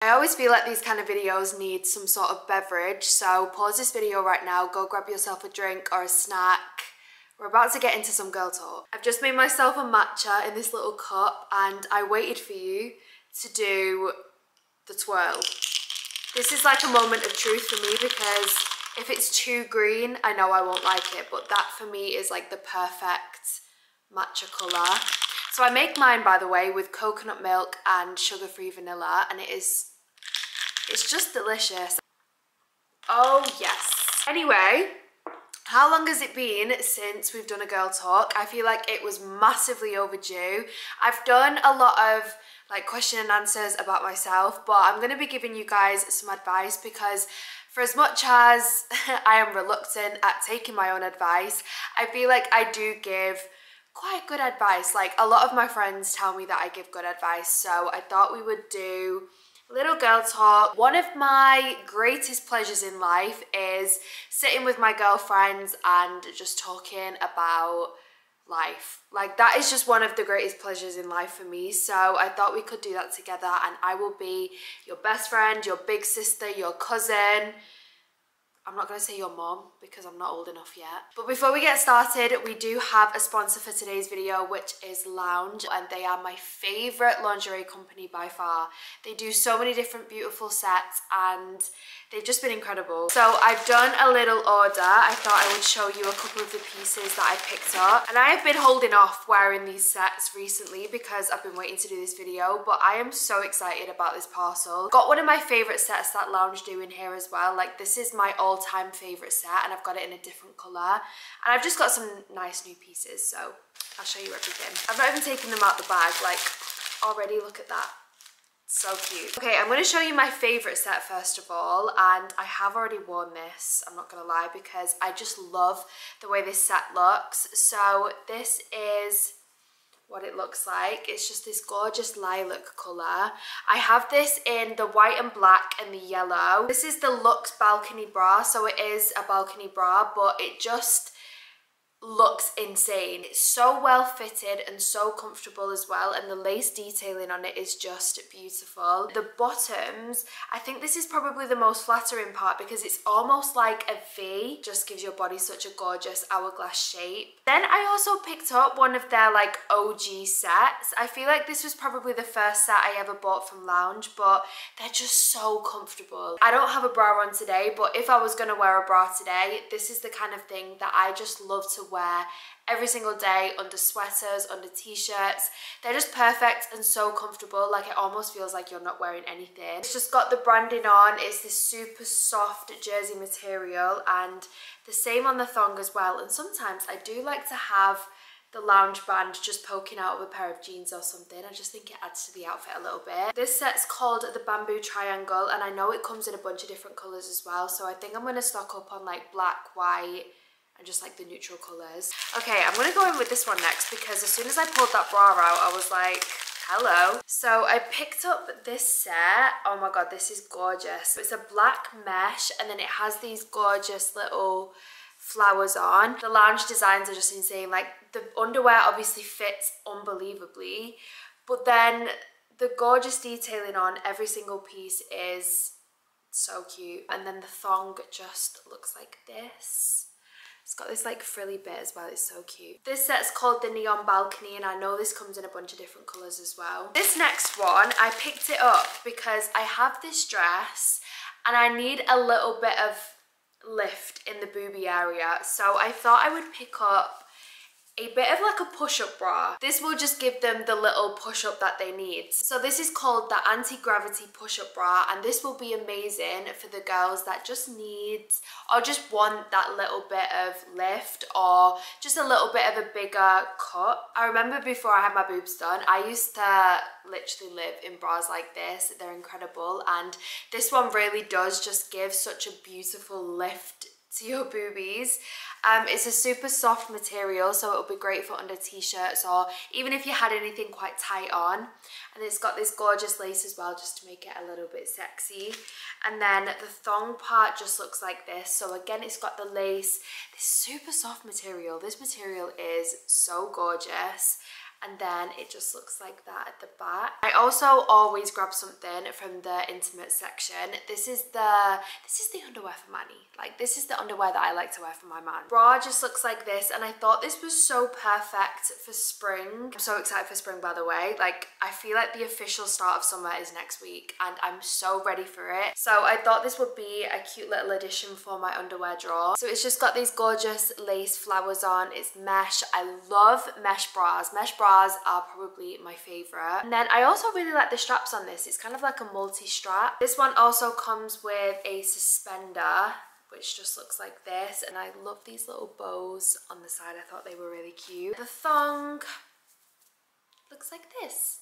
I always feel like these kind of videos need some sort of beverage, so pause this video right now, go grab yourself a drink or a snack. We're about to get into some girl talk. I've just made myself a matcha in this little cup and I waited for you to do the twirl. This is like a moment of truth for me because if it's too green, I know I won't like it, but that for me is like the perfect matcha colour. So I make mine, by the way, with coconut milk and sugar-free vanilla, and it's just delicious. Oh yes. Anyway, how long has it been since we've done a girl talk? I feel like it was massively overdue. I've done a lot of like question and answers about myself, but I'm going to be giving you guys some advice because for as much as I am reluctant at taking my own advice, I feel like I do give quite good advice. Like a lot of my friends tell me that I give good advice, so I thought we would do little girl talk. One of my greatest pleasures in life is sitting with my girlfriends and just talking about life. Like that is just one of the greatest pleasures in life for me. So I thought we could do that together, and I will be your best friend, your big sister, your cousin. I'm not going to say your mom because I'm not old enough yet. But before we get started, we do have a sponsor for today's video, which is Lounge, and they are my favourite lingerie company by far. They do so many different beautiful sets and they've just been incredible. So I've done a little order. I thought I would show you a couple of the pieces that I picked up. And I have been holding off wearing these sets recently because I've been waiting to do this video, but I am so excited about this parcel. Got one of my favourite sets that Lounge do in here as well. Like this is my all-time favourite set and I've got it in a different colour. And I've just got some nice new pieces, so I'll show you everything. I've not even taken them out the bag, like already look at that. So cute. Okay, I'm going to show you my favourite set first of all, and I have already worn this, I'm not going to lie, because I just love the way this set looks. So this is what it looks like. It's just this gorgeous lilac colour. I have this in the white and black and the yellow. This is the Luxe balcony bra, so it is a balcony bra, but it just looks insane. It's so well fitted and so comfortable as well, and the lace detailing on it is just beautiful. The bottoms, I think this is probably the most flattering part because it's almost like a V, just gives your body such a gorgeous hourglass shape. Then I also picked up one of their like OG sets. I feel like this was probably the first set I ever bought from Lounge, but they're just so comfortable. I don't have a bra on today, but if I was going to wear a bra today, this is the kind of thing that I just love to wear every single day, under sweaters, under t-shirts. They're just perfect and so comfortable, like it almost feels like you're not wearing anything. It's just got the branding on. It's this super soft jersey material and the same on the thong as well. And sometimes I do like to have the Lounge band just poking out of a pair of jeans or something. I just think it adds to the outfit a little bit. This set's called the Bamboo Triangle, and I know it comes in a bunch of different colours as well, so I think I'm going to stock up on like black, white, and just like the neutral colours. Okay, I'm gonna go in with this one next because as soon as I pulled that bra out, I was like, hello. So I picked up this set. Oh my god, this is gorgeous. It's a black mesh and then it has these gorgeous little flowers on. The Lounge designs are just insane. Like the underwear obviously fits unbelievably, but then the gorgeous detailing on every single piece is so cute. And then the thong just looks like this. It's got this like frilly bit as well, it's so cute. This set's called the Neon Balcony and I know this comes in a bunch of different colours as well. This next one, I picked it up because I have this dress and I need a little bit of lift in the boobie area. So I thought I would pick up a bit of like a push-up bra. This will just give them the little push-up that they need. So this is called the anti-gravity push-up bra, and this will be amazing for the girls that just need or just want that little bit of lift or just a little bit of a bigger cut. I remember before I had my boobs done, I used to literally live in bras like this. They're incredible, and this one really does just give such a beautiful lift to your boobies. It's a super soft material, so it'll be great for under t-shirts or even if you had anything quite tight on. And it's got this gorgeous lace as well, just to make it a little bit sexy. And then the thong part just looks like this. So again, it's got the lace, this super soft material. This material is so gorgeous. and then it just looks like that at the back. I also always grab something from the intimate section. This is the underwear for Manny. Like, this is the underwear that I like to wear for my man. Bra just looks like this, and I thought this was so perfect for spring. I'm so excited for spring, by the way. Like, I feel like the official start of summer is next week, and I'm so ready for it. So I thought this would be a cute little addition for my underwear drawer. So it's just got these gorgeous lace flowers on. It's mesh. I love mesh bras. Mesh bras are probably my favorite. And then I also really like the straps on this. It's kind of like a multi-strap. This one also comes with a suspender, which just looks like this, and I love these little bows on the side. I thought they were really cute. The thong looks like this.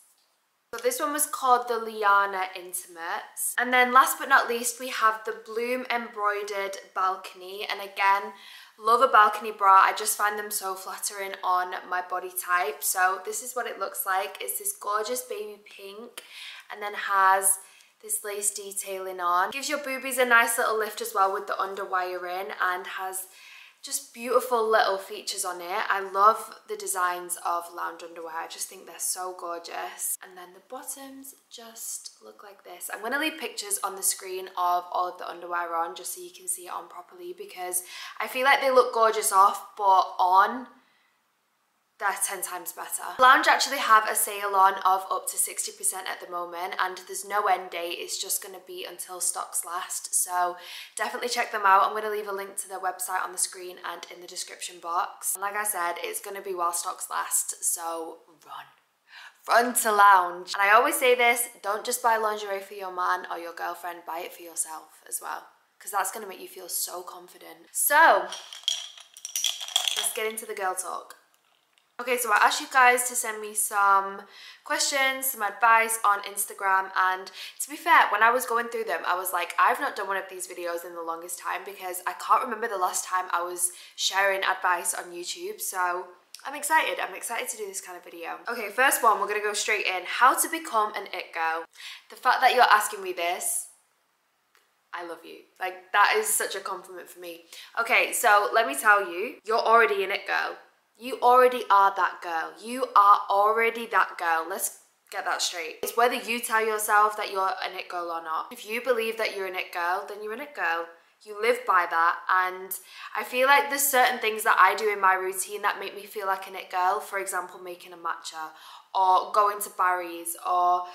So this one was called the Liana Intimates. And then last but not least, we have the Bloom embroidered balcony. And again, love a balcony bra. I just find them so flattering on my body type. So this is what it looks like. It's this gorgeous baby pink, and then has this lace detailing on. Gives your boobies a nice little lift as well with the underwiring, and has just beautiful little features on it. I love the designs of lounge underwear. I just think they're so gorgeous. And then the bottoms just look like this. I'm going to leave pictures on the screen of all of the underwear on, just so you can see it on properly, because I feel like they look gorgeous off, but on, they're 10 times better. Lounge actually have a sale on of up to 60% at the moment, and there's no end date. It's just going to be until stocks last, so definitely check them out. I'm going to leave a link to their website on the screen and in the description box. And like I said, it's going to be while stocks last, so run to Lounge. And I always say this, don't just buy lingerie for your man or your girlfriend, buy it for yourself as well, because that's going to make you feel so confident. So let's get into the girl talk. Okay, so I asked you guys to send me some questions, some advice on Instagram, and to be fair, when I was going through them, I was like, I've not done one of these videos in the longest time, because I can't remember the last time I was sharing advice on YouTube, so I'm excited to do this kind of video. Okay, first one, we're gonna go straight in. How to become an it girl. The fact that you're asking me this, I love you. Like, that is such a compliment for me. Okay, so let me tell you, you're already an it girl. You already are that girl. You are already that girl. Let's get that straight. It's whether you tell yourself that you're an it girl or not. If you believe that you're an it girl, then you're an it girl. You live by that, and I feel like there's certain things that I do in my routine that make me feel like an it girl. For example, making a matcha, or going to Barry's, or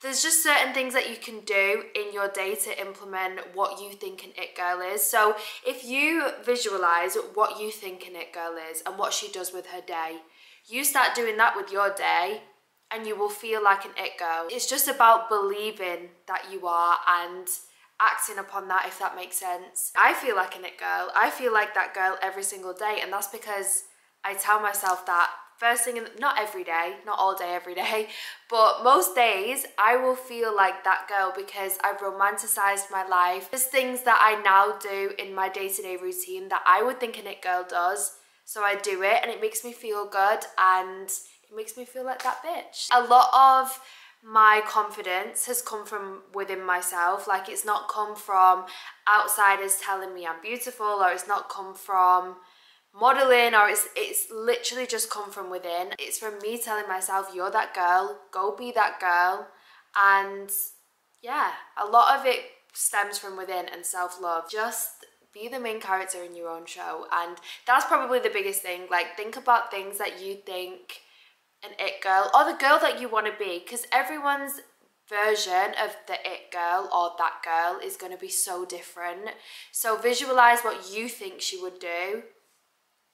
there's just certain things that you can do in your day to implement what you think an it girl is. So if you visualize what you think an it girl is and what she does with her day, you start doing that with your day and you will feel like an it girl. It's just about believing that you are and acting upon that, if that makes sense. I feel like an it girl. I feel like that girl every single day, and that's because I tell myself that first thing, not every day, not all day, every day, but most days I will feel like that girl because I've romanticized my life. There's things that I now do in my day-to-day routine that I would think an it girl does. So I do it and it makes me feel good and it makes me feel like that bitch. A lot of my confidence has come from within myself. Like, it's not come from outsiders telling me I'm beautiful, or it's not come from modeling, or it's literally just come from within. It's from me telling myself, you're that girl, go be that girl. And yeah, a lot of it stems from within and self-love. Just be the main character in your own show, and that's probably the biggest thing. Like, think about things that you think an it girl, or the girl that you want to be, because everyone's version of the it girl or that girl is going to be so different. So visualize what you think she would do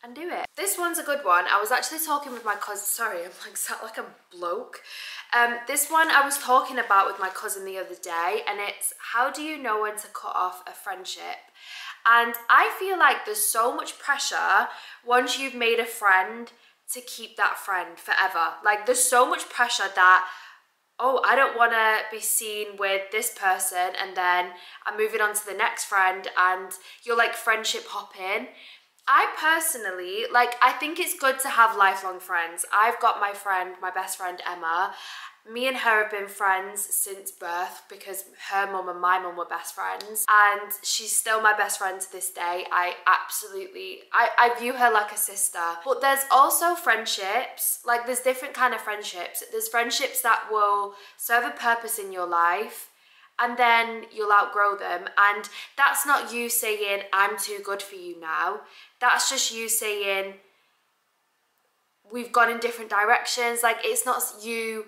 and do it. This one's a good one. I was actually talking with my cousin. Sorry, I'm like sat like a bloke. This one I was talking about with my cousin the other day, and it's, how do you know when to cut off a friendship? And I feel like there's so much pressure once you've made a friend to keep that friend forever. Like, there's so much pressure that, oh, I don't want to be seen with this person, and then I'm moving on to the next friend, and you're like friendship hopping. I personally, like, I think it's good to have lifelong friends. I've got my friend, my best friend Emma. Me and her have been friends since birth because her mum and my mum were best friends, and she's still my best friend to this day. I view her like a sister. But there's also friendships, like there's different kind of friendships. There's friendships that will serve a purpose in your life and then you'll outgrow them, and that's not you saying I'm too good for you now. That's just you saying we've gone in different directions. Like, it's not you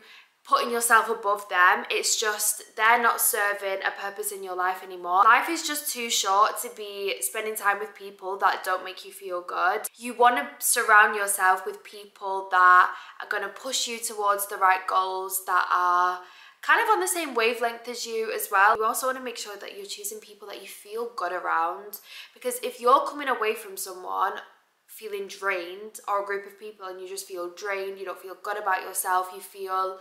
putting yourself above them, it's just they're not serving a purpose in your life anymore. Life is just too short to be spending time with people that don't make you feel good. You want to surround yourself with people that are going to push you towards the right goals, that are kind of on the same wavelength as you as well. You also want to make sure that you're choosing people that you feel good around, because if you're coming away from someone feeling drained, or a group of people, and you just feel drained, you don't feel good about yourself, you feel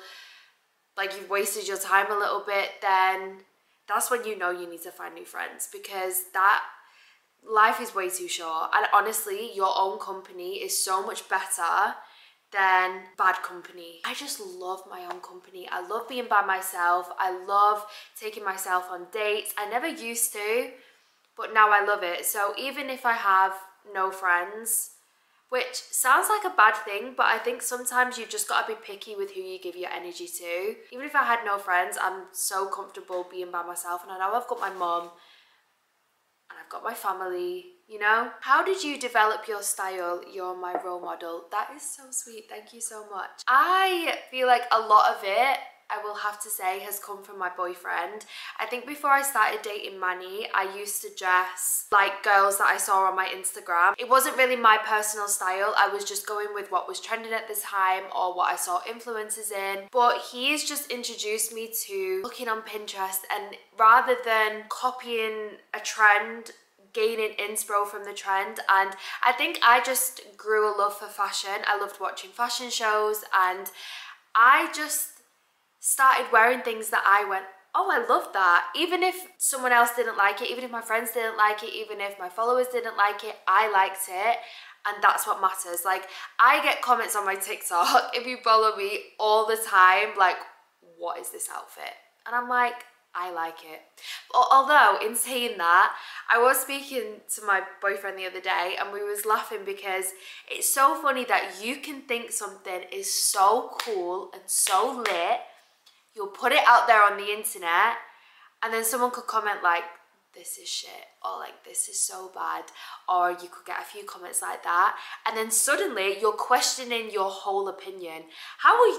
like you've wasted your time a little bit, then that's when you know you need to find new friends, because that life is way too short. And honestly, your own company is so much better than bad company. I just love my own company. I love being by myself. I love taking myself on dates. I never used to, but now I love it. So even if I have no friends, which sounds like a bad thing, but I think sometimes you've just got to be picky with who you give your energy to. Even if I had no friends, I'm so comfortable being by myself, and I know I've got my mum and I've got my family, you know? How did you develop your style? You're my role model. That is so sweet. Thank you so much. I feel like a lot of it, I will have to say, has come from my boyfriend. I think before I started dating Manny, I used to dress like girls that I saw on my Instagram. It wasn't really my personal style. I was just going with what was trending at this time or what I saw influencers in. But he's just introduced me to looking on Pinterest, and rather than copying a trend, gaining inspo from the trend. And I think I just grew a love for fashion. I loved watching fashion shows, and I just started wearing things that I went, oh, I love that. Even if someone else didn't like it, even if my friends didn't like it, even if my followers didn't like it, I liked it. And that's what matters. Like, I get comments on my TikTok, if you follow me, all the time, like, what is this outfit? And I'm like, I like it. Although, in saying that, I was speaking to my boyfriend the other day, and we was laughing because it's so funny that you can think something is so cool and so lit, you'll put it out there on the internet, and then someone could comment like, this is shit, or like, this is so bad, or you could get a few comments like that, and then suddenly you're questioning your whole opinion. How is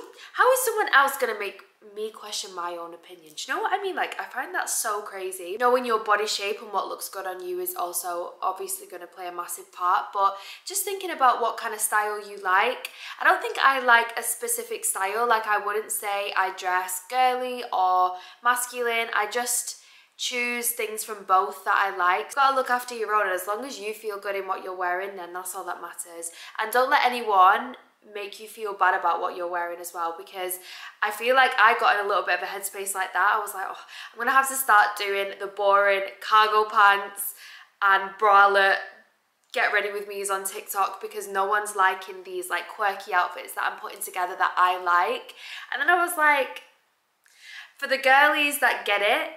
someone else gonna make me question my own opinion? Do you know what I mean? Like, I find that so crazy. Knowing your body shape and what looks good on you is also obviously going to play a massive part, but just thinking about what kind of style you like. I don't think I like a specific style. Like, I wouldn't say I dress girly or masculine. I just choose things from both that I like. You've got to look after your own, and as long as you feel good in what you're wearing, then that's all that matters. And don't let anyone make you feel bad about what you're wearing as well, because I feel like I got in a little bit of a headspace like that. I was like, oh, I'm gonna have to start doing the boring cargo pants and bralette get ready with me's on TikTok, because no one's liking these like quirky outfits that I'm putting together that I like. And then I was like, for the girlies that get it,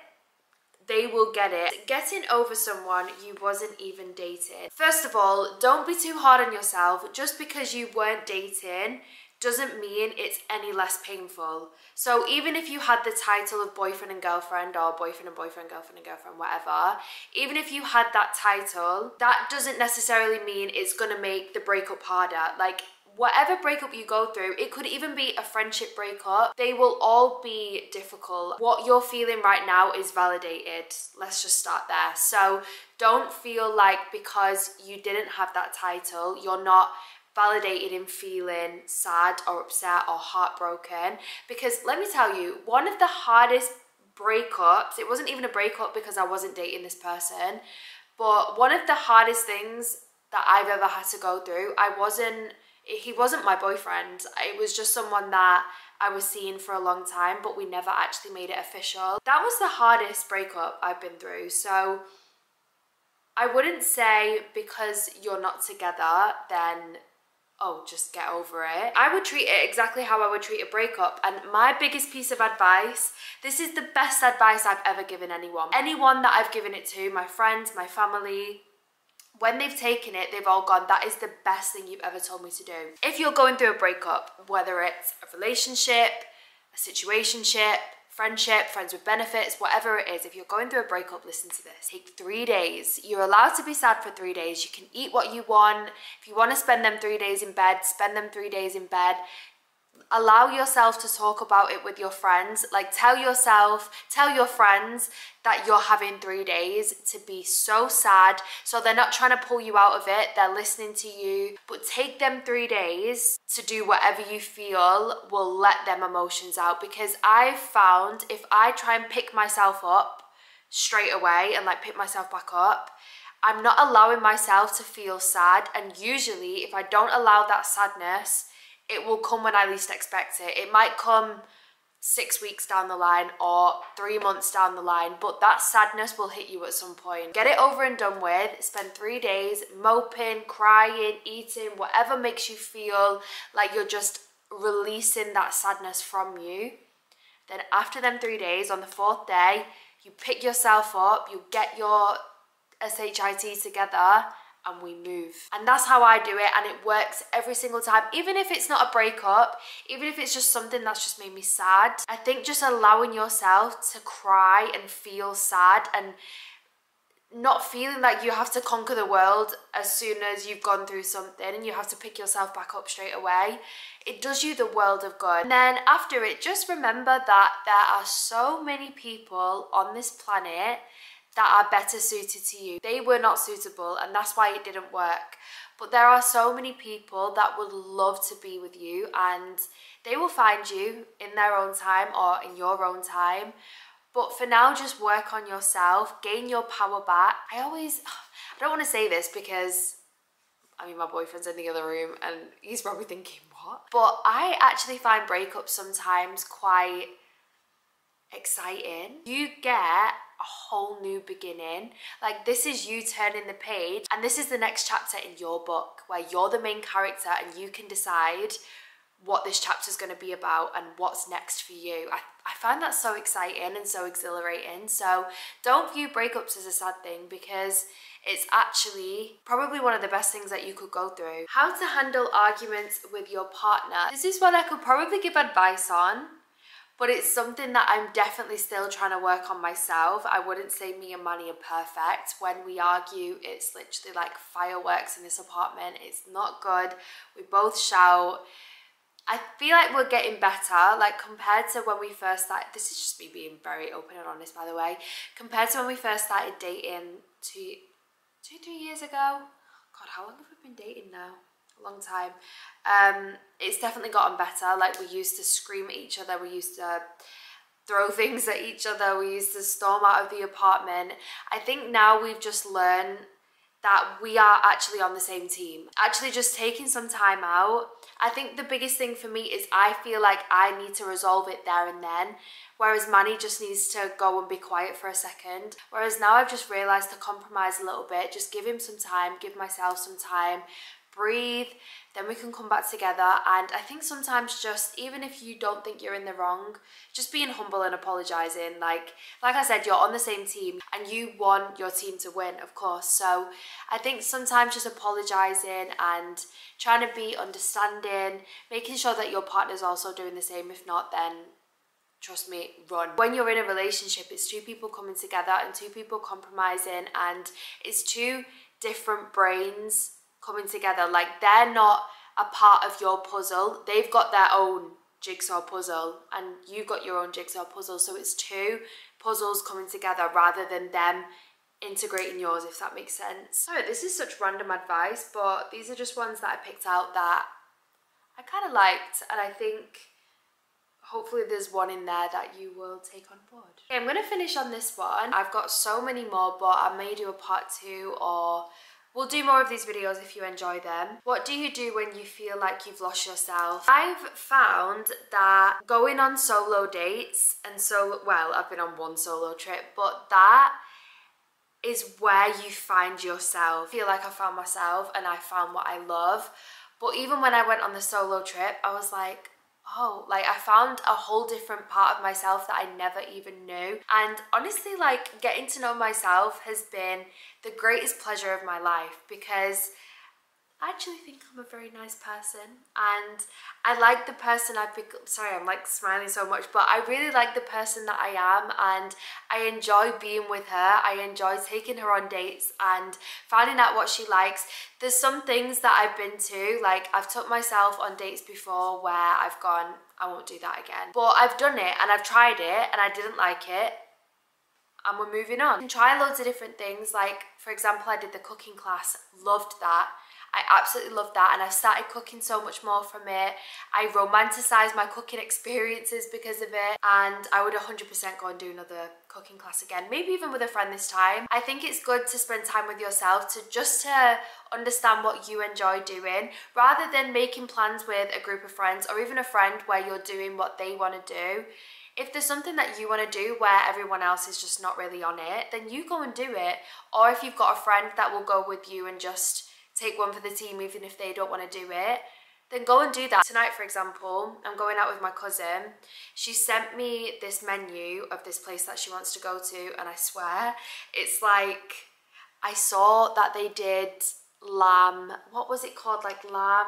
they will get it. Getting over someone you wasn't even dating. First of all, don't be too hard on yourself. Just because you weren't dating doesn't mean it's any less painful. So even if you had the title of boyfriend and girlfriend, or boyfriend and boyfriend, girlfriend and girlfriend, whatever, even if you had that title, that doesn't necessarily mean it's gonna make the breakup harder. Like, whatever breakup you go through, it could even be a friendship breakup, they will all be difficult. What you're feeling right now is validated. Let's just start there. So don't feel like because you didn't have that title, you're not validated in feeling sad or upset or heartbroken. Because let me tell you, one of the hardest breakups, it wasn't even a breakup because I wasn't dating this person, but one of the hardest things that I've ever had to go through, he wasn't my boyfriend. It was just someone that I was seeing for a long time, but we never actually made it official. That was the hardest breakup I've been through. So I wouldn't say because you're not together, then, oh, just get over it. I would treat it exactly how I would treat a breakup. And my biggest piece of advice, this is the best advice I've ever given anyone. Anyone that I've given it to, my friends, my family, when they've taken it, they've all gone, that is the best thing you've ever told me to do. If you're going through a breakup, whether it's a relationship, a situationship, friendship, friends with benefits, whatever it is, if you're going through a breakup, listen to this. Take 3 days. You're allowed to be sad for 3 days. You can eat what you want. If you want to spend them 3 days in bed, spend them 3 days in bed. Allow yourself to talk about it with your friends. Like, tell your friends that you're having 3 days to be so sad. So they're not trying to pull you out of it. They're listening to you. But take them 3 days to do whatever you feel will let them emotions out. Because I've found if I try and pick myself up straight away and like pick myself back up, I'm not allowing myself to feel sad. And usually if I don't allow that sadness, it will come when I least expect it. It might come 6 weeks down the line or 3 months down the line, but that sadness will hit you at some point. Get it over and done with. Spend 3 days moping, crying, eating, whatever makes you feel like you're just releasing that sadness from you. Then after them 3 days, on the 4th day, you pick yourself up, you get your SHIT together, and we move. And that's how I do it, and it works every single time. Even if it's not a breakup, even if it's just something that's just made me sad, I think just allowing yourself to cry and feel sad and not feeling like you have to conquer the world as soon as you've gone through something and you have to pick yourself back up straight away, it does you the world of good. And then after it, just remember that there are so many people on this planet that are better suited to you. They were not suitable, and that's why it didn't work. But there are so many people that would love to be with you, and they will find you in their own time or in your own time. But for now, just work on yourself, gain your power back. I don't want to say this because, I mean, my boyfriend's in the other room and he's probably thinking, what? But I actually find breakups sometimes quite exciting. You get a whole new beginning. Like, this is you turning the page, and this is the next chapter in your book where you're the main character and you can decide what this chapter is going to be about and what's next for you. I find that so exciting and so exhilarating. So don't view breakups as a sad thing, because it's actually probably one of the best things that you could go through. How to handle arguments with your partner. This is what I could probably give advice on, but it's something that I'm definitely still trying to work on myself. I wouldn't say me and Manny are perfect. When we argue, it's literally like fireworks in this apartment. It's not good. We both shout. I feel like we're getting better, like compared to when we first started. This is just me being very open and honest, by the way. Compared to when we first started dating 3 years ago. God, how long have we been dating now? A long time. It's definitely gotten better. Like, we used to scream at each other, we used to throw things at each other, we used to storm out of the apartment. I think now we've just learned that we are actually on the same team. Actually just taking some time out. I think the biggest thing for me is I feel like I need to resolve it there and then, whereas Manny just needs to go and be quiet for a second. Whereas now I've just realised to compromise a little bit, just give him some time, give myself some time, breathe, then we can come back together. And I think sometimes, just even if you don't think you're in the wrong, just being humble and apologising. Like I said, you're on the same team and you want your team to win, of course. So I think sometimes just apologising and trying to be understanding, making sure that your partner's also doing the same. If not, then trust me, run. When you're in a relationship, it's two people coming together and two people compromising, and it's two different brains coming together. Like, they're not a part of your puzzle. They've got their own jigsaw puzzle and you've got your own jigsaw puzzle. So it's two puzzles coming together rather than them integrating yours, if that makes sense. Sorry, this is such random advice, but these are just ones that I picked out that I kind of liked, and I think hopefully there's one in there that you will take on board. Okay, I'm going to finish on this one. I've got so many more, but I may do a part 2, or we'll do more of these videos if you enjoy them. What do you do when you feel like you've lost yourself? I've found that going on solo dates well, I've been on one solo trip, but that is where you find yourself. I feel like I found myself and I found what I love. But even when I went on the solo trip, I was like, oh, like I found a whole different part of myself that I never even knew. And honestly, like getting to know myself has been the greatest pleasure of my life, because I actually think I'm a very nice person, and I like the person I've become. Sorry, I'm like smiling so much, but I really like the person that I am, and I enjoy being with her. I enjoy taking her on dates and finding out what she likes. There's some things that I've been to, like I've took myself on dates before where I've gone, I won't do that again. But I've done it and I've tried it and I didn't like it, and we're moving on. You can try loads of different things. Like, for example, I did the cooking class, loved that. I absolutely loved that, and I've started cooking so much more from it. I romanticise my cooking experiences because of it, and I would 100% go and do another cooking class again, maybe even with a friend this time. I think it's good to spend time with yourself to understand what you enjoy doing, rather than making plans with a group of friends or even a friend where you're doing what they want to do. If there's something that you want to do where everyone else is just not really on it, then you go and do it. Or if you've got a friend that will go with you and just take one for the team even if they don't want to do it, then go and do that. Tonight, for example, I'm going out with my cousin. She sent me this menu of this place that she wants to go to, and I swear, it's like, I saw that they did lamb, what was it called? Like lamb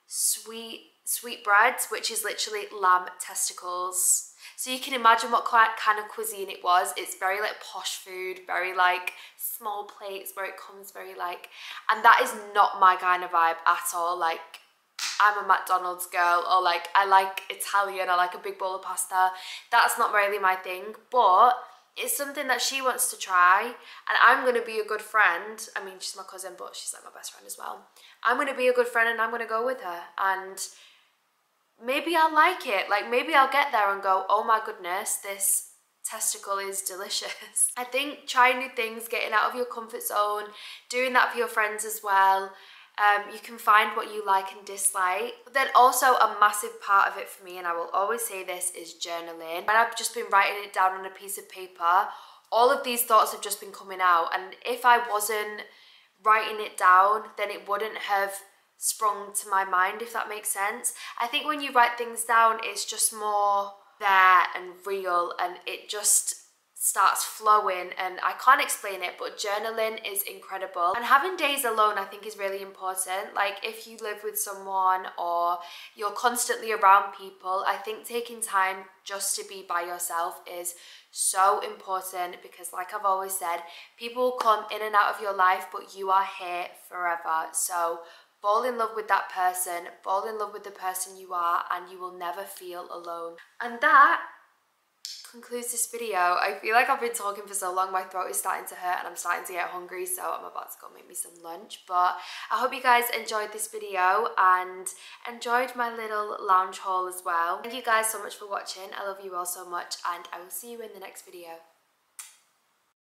sweetbreads, which is literally lamb testicles. So you can imagine what kind of cuisine it was. It's very like posh food, very like small plates where it comes very like, and that is not my kind of vibe at all. Like, I'm a McDonald's girl, or like I like Italian, I like a big bowl of pasta. That's not really my thing, but it's something that she wants to try, and I'm going to be a good friend. I mean, she's my cousin, but she's like my best friend as well. I'm going to be a good friend and I'm going to go with her, and maybe I'll like it. Like, maybe I'll get there and go, oh my goodness, this testicle is delicious. I think trying new things, getting out of your comfort zone, doing that for your friends as well. You can find what you like and dislike. But then also a massive part of it for me, and I will always say this, is journaling. And I've just been writing it down on a piece of paper. All of these thoughts have just been coming out, and if I wasn't writing it down, then it wouldn't have sprung to my mind, if that makes sense. I think when you write things down, it's just more there and real, and it just starts flowing, and I can't explain it, but journaling is incredible. And having days alone, I think, is really important. Like, if you live with someone or you're constantly around people, I think taking time just to be by yourself is so important, because like I've always said, people come in and out of your life, but you are here forever. So fall in love with that person, fall in love with the person you are, and you will never feel alone. And that concludes this video. I feel like I've been talking for so long, my throat is starting to hurt and I'm starting to get hungry, so I'm about to go make me some lunch. But I hope you guys enjoyed this video and enjoyed my little lounge haul as well. Thank you guys so much for watching. I love you all so much, and I will see you in the next video.